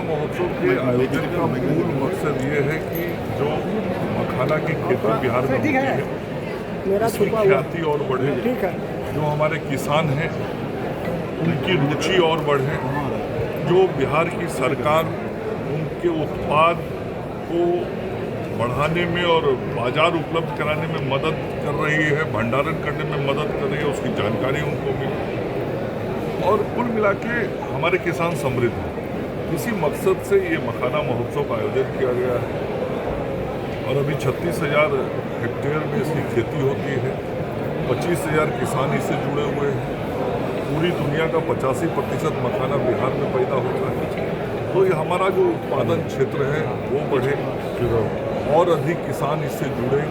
महोत्सव के आयोजन का मूल मकसद ये है कि जो मखाना की खेती बिहार में होती है उसकी ख्याति और बढ़े, जो हमारे किसान हैं उनकी रुचि और बढ़े, जो बिहार की सरकार उनके उत्पाद को बढ़ाने में और बाजार उपलब्ध कराने में मदद कर रही है, भंडारण करने में मदद कर रही है, उसकी जानकारी उनको मिले और कुल मिला के हमारे किसान समृद्ध हैं। इसी मकसद से ये मखाना महोत्सव का आयोजन किया गया है और अभी 36,000 हेक्टेयर में इसकी खेती होती है। 25,000 किसान इससे जुड़े हुए हैं। पूरी दुनिया का 85% मखाना बिहार में पैदा होता है। तो ये हमारा जो उत्पादन क्षेत्र है वो बढ़े और अधिक किसान इससे जुड़े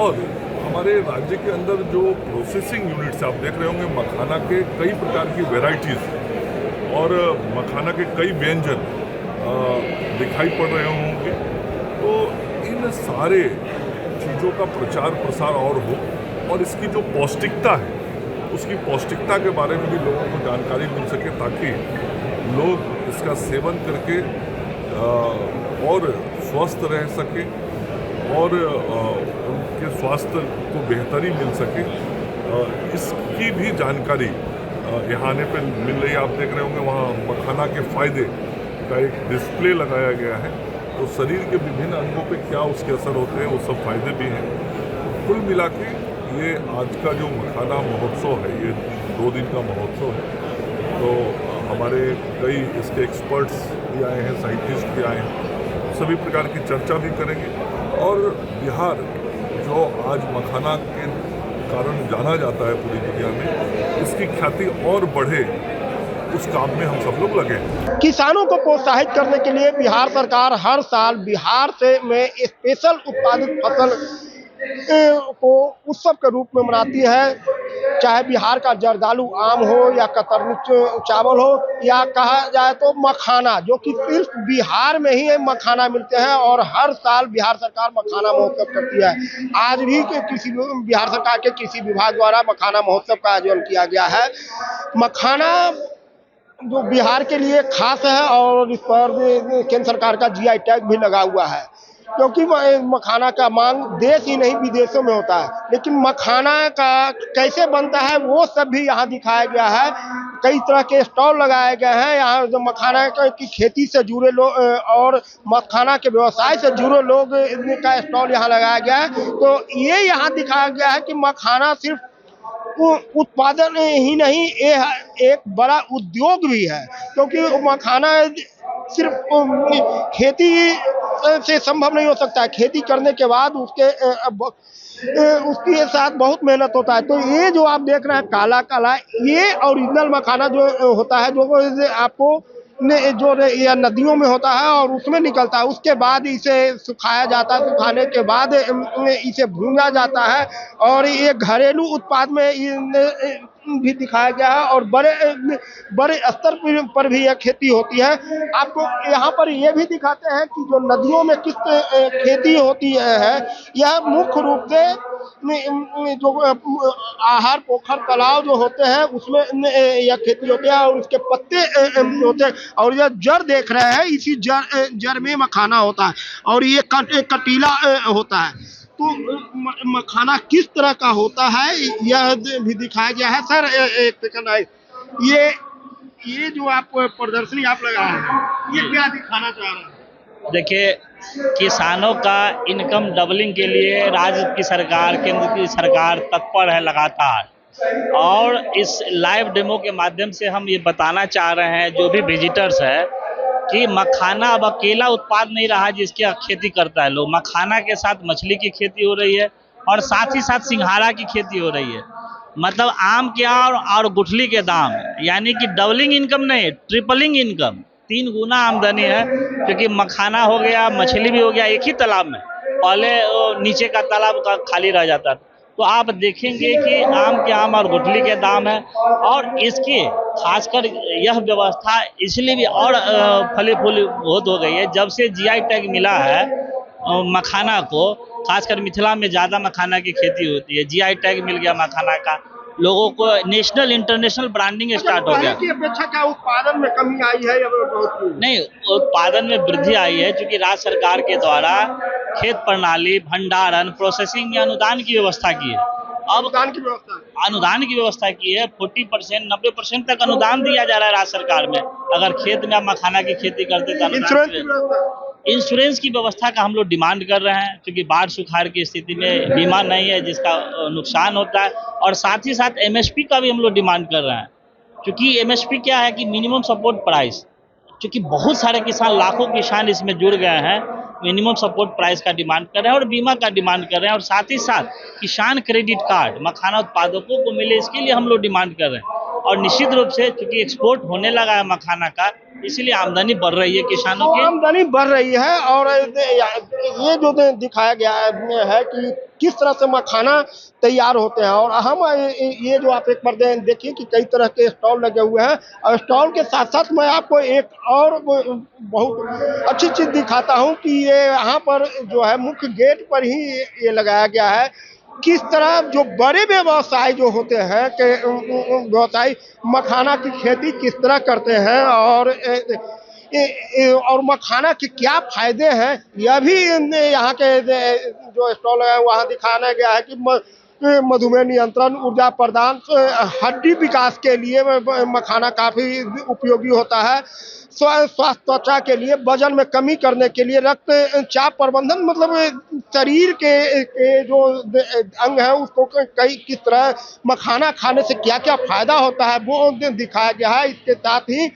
और हमारे राज्य के अंदर जो प्रोसेसिंग यूनिट्स आप देख रहे होंगे, मखाना के कई प्रकार की वैरायटीज़ और मखाना के कई व्यंजन दिखाई पड़ रहे होंगे। तो इन सारे चीज़ों का प्रचार प्रसार और हो और इसकी जो पौष्टिकता है उसकी पौष्टिकता के बारे में भी लोगों को जानकारी मिल सके, ताकि लोग इसका सेवन करके और स्वस्थ रह सके और उनके स्वास्थ्य को बेहतरी मिल सके। इसकी भी जानकारी यहाँ आने पर मिल रही है। आप देख रहे होंगे वहाँ मखाना के फ़ायदे का एक डिस्प्ले लगाया गया है, तो शरीर के विभिन्न अंगों पे क्या उसके असर होते हैं वो सब फायदे भी हैं। कुल मिला के ये आज का जो मखाना महोत्सव है ये 2 दिन का महोत्सव है। तो हमारे कई इसके एक्सपर्ट्स भी आए हैं, साइंटिस्ट भी आए हैं, सभी प्रकार की चर्चा भी करेंगे और बिहार जो आज मखाना के कारण जाना जाता है पूरी दुनिया में, इसकी ख्याति और बढ़े उस काम में हम सब लोग लगे हैं। किसानों को प्रोत्साहित करने के लिए बिहार सरकार हर साल बिहार से में स्पेशल उत्पादित फसल को उत्सव के रूप में मनाती है। चाहे बिहार का जर्दालू आम हो या कतरनी चावल हो या कहा जाए तो मखाना, जो कि सिर्फ बिहार में ही मखाना मिलते हैं और हर साल बिहार सरकार मखाना महोत्सव करती है। आज भी किसी बिहार सरकार के कृषि विभाग द्वारा मखाना महोत्सव का आयोजन किया गया है। मखाना जो बिहार के लिए खास है और इस पर केंद्र सरकार का जीआई टैग भी लगा हुआ है, क्योंकि मखाना का मांग देश ही नहीं विदेशों में होता है। लेकिन मखाना का कैसे बनता है वो सब भी यहाँ दिखाया गया है। कई तरह के स्टॉल लगाए गए हैं यहाँ, जो मखाना की खेती से जुड़े लोग और मखाना के व्यवसाय से जुड़े लोग का स्टॉल यहाँ लगाया गया है। तो ये यहाँ दिखाया गया है कि मखाना सिर्फ उत्पादन ही नहीं, ये एक बड़ा उद्योग भी है, क्योंकि मखाना सिर्फ खेती से संभव नहीं हो सकता है। खेती करने के बाद उसके साथ बहुत मेहनत होता है। तो ये जो आप देख रहे हैं काला काला, ये ओरिजिनल मखाना जो होता है, जो आपको जो या नदियों में होता है और उसमें निकलता है। उसके बाद इसे सुखाया जाता है, सुखाने के बाद इसे भूना जाता है और ये घरेलू उत्पाद में भी दिखाया गया है और बड़े स्तर पर भी यह खेती होती है। आपको यहाँ पर ये भी दिखाते हैं कि जो नदियों में किस खेती होती है, यह मुख्य रूप से जो आहार पोखर तालाब जो होते हैं उसमें यह खेती होती है और उसके पत्ते होते हैं और यह जड़ देख रहे हैं, इसी जड़ में मखाना होता है और ये कटीला होता है। तो मखाना किस तरह का होता है यह भी दिखाया गया है। सर एक सेकंड आए, ये जो आप प्रदर्शनी आप लगा है, ये क्या दिखाना चाह रहे हैं? देखिए, किसानों का इनकम डबलिंग के लिए राज्य की सरकार, केंद्र की सरकार तत्पर है लगातार, और इस लाइव डेमो के माध्यम से हम ये बताना चाह रहे हैं जो भी विजिटर्स है कि मखाना अब अकेला उत्पाद नहीं रहा जिसकी खेती करता है लोग। मखाना के साथ मछली की खेती हो रही है और साथ ही साथ सिंघाड़ा की खेती हो रही है। मतलब आम के और गुठली के दाम, यानी कि डबलिंग इनकम नहीं, ट्रिपलिंग इनकम, 3 गुना आमदनी है। क्योंकि मखाना हो गया, मछली भी हो गया एक ही तालाब में, पहले नीचे का तालाब का खाली रह जाता था। तो आप देखेंगे कि आम के आम और गुठली के दाम है और इसकी खासकर यह व्यवस्था इसलिए भी और फली फूली बहुत हो गई है जब से जीआई टैग मिला है मखाना को। खासकर मिथिला में ज़्यादा मखाना की खेती होती है, जीआई टैग मिल गया मखाना का। लोगों को नेशनल इंटरनेशनल ब्रांडिंग स्टार्ट हो पहले गया। की अपेक्षा क्या उत्पादन में कमी आई है या बहुत? नहीं, उत्पादन में वृद्धि आई है, क्योंकि राज्य सरकार के द्वारा खेत प्रणाली, भंडारण, प्रोसेसिंग में अनुदान की व्यवस्था की है। अब अनुदान की व्यवस्था अनुदान की व्यवस्था की है, 40% 90% तक अनुदान दिया जा रहा है राज्य सरकार में। अगर खेत में आप मखाना की खेती करते तो इंश्योरेंस की अनुदान, व्यवस्था इंश्योरेंस की व्यवस्था का हम लोग डिमांड कर रहे हैं, क्योंकि बाढ़ सुखाड़ की स्थिति में बीमा नहीं है जिसका नुकसान होता है। और साथ ही साथ एमएसपी का भी हम लोग डिमांड कर रहे हैं, क्योंकि एमएसपी क्या है कि मिनिमम सपोर्ट प्राइस, क्योंकि बहुत सारे किसान, लाखों किसान इसमें जुड़ गए हैं, मिनिमम सपोर्ट प्राइस का डिमांड कर रहे हैं और बीमा का डिमांड कर रहे हैं। और साथ ही साथ किसान क्रेडिट कार्ड मखाना उत्पादकों को मिले, इसके लिए हम लोग डिमांड कर रहे हैं। और निश्चित रूप से क्योंकि एक्सपोर्ट होने लगा है मखाना का, इसलिए आमदनी बढ़ रही है किसानों की। आमदनी बढ़ रही है। और ये जो दिखाया गया है कि किस तरह से मखाना तैयार होते हैं, और हम ये जो आप एक बार देखिए कि कई तरह के स्टॉल लगे हुए हैं, और स्टॉल के साथ साथ मैं आपको एक और बहुत अच्छी चीज दिखाता हूं कि ये यहाँ पर जो है मुख्य गेट पर ही ये लगाया गया है, किस तरह जो बड़े व्यवसाय जो होते हैं कि व्यवसायी मखाना की खेती किस तरह करते हैं, और मखाना के क्या फायदे हैं, यह भी यहाँ के जो स्टॉल है वहाँ दिखाया गया है कि मधुमेह नियंत्रण, ऊर्जा प्रदान, हड्डी विकास के लिए मखाना काफी उपयोगी होता है, स्वास्थ्य त्वचा के लिए, वजन में कमी करने के लिए, रक्तचाप प्रबंधन, मतलब शरीर के जो अंग है उसको कई किस तरह मखाना खाने से क्या क्या फायदा होता है वो दिखाया गया है। इसके साथ ही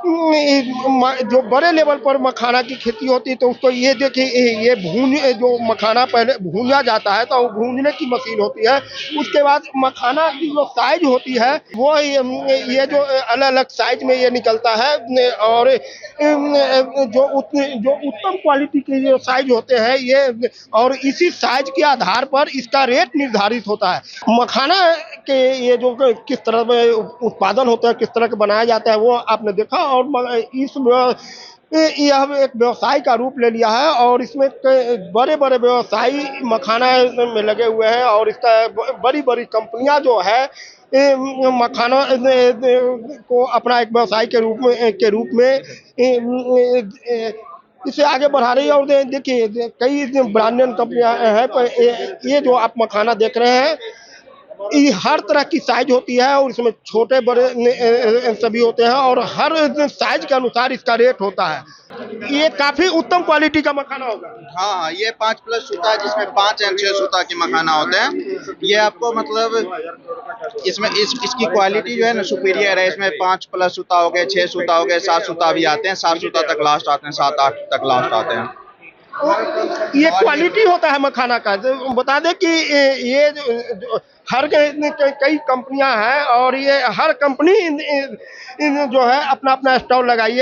जो बड़े लेवल पर मखाना की खेती होती है तो उसको ये देखिए, ये जो मखाना पहले भूंजा जाता है तो भूंजने की मशीन होती है, उसके बाद मखाना की जो साइज होती है वो ये जो अलग अलग साइज में ये निकलता है, और जो उत्तम क्वालिटी के जो साइज होते हैं ये, और इसी साइज के आधार पर इसका रेट निर्धारित होता है। मखाना के ये जो किस तरह में उत्पादन होता है, किस तरह के बनाया जाता है वो आपने देखा, और यह एक व्यवसाय का रूप ले लिया है, और इसमें बड़े बड़े व्यवसायी मखाना में लगे हुए हैं, और इसका बड़ी बड़ी कंपनियां जो है मखाना को अपना एक व्यवसाय के रूप में इसे आगे बढ़ा रही है। और देखिए कई ब्रांडेड कंपनियां हैं, पर ये जो आप मखाना देख रहे हैं ये हर तरह की साइज होती है, और इसमें छोटे बड़े सभी होते हैं, और हर साइज के अनुसार इसका रेट होता है। ये काफी उत्तम क्वालिटी का मखाना होगा। हाँ, ये 5+ सूता है, जिसमें 5 या 6 सूता के मखाना होते हैं। ये आपको मतलब इसमें इसकी क्वालिटी जो है ना सुपीरियर है। इसमें 5+ सूता हो गए, 6 सूता हो गए, 7 सूता भी आते हैं, 7 सूता तक लास्ट आते हैं, 7-8 तक लास्ट आते हैं। ये क्वालिटी होता है मखाना का। बता दें कि ये हर कई कंपनियां हैं, और ये हर कंपनी जो है अपना अपना स्टॉल लगाई है।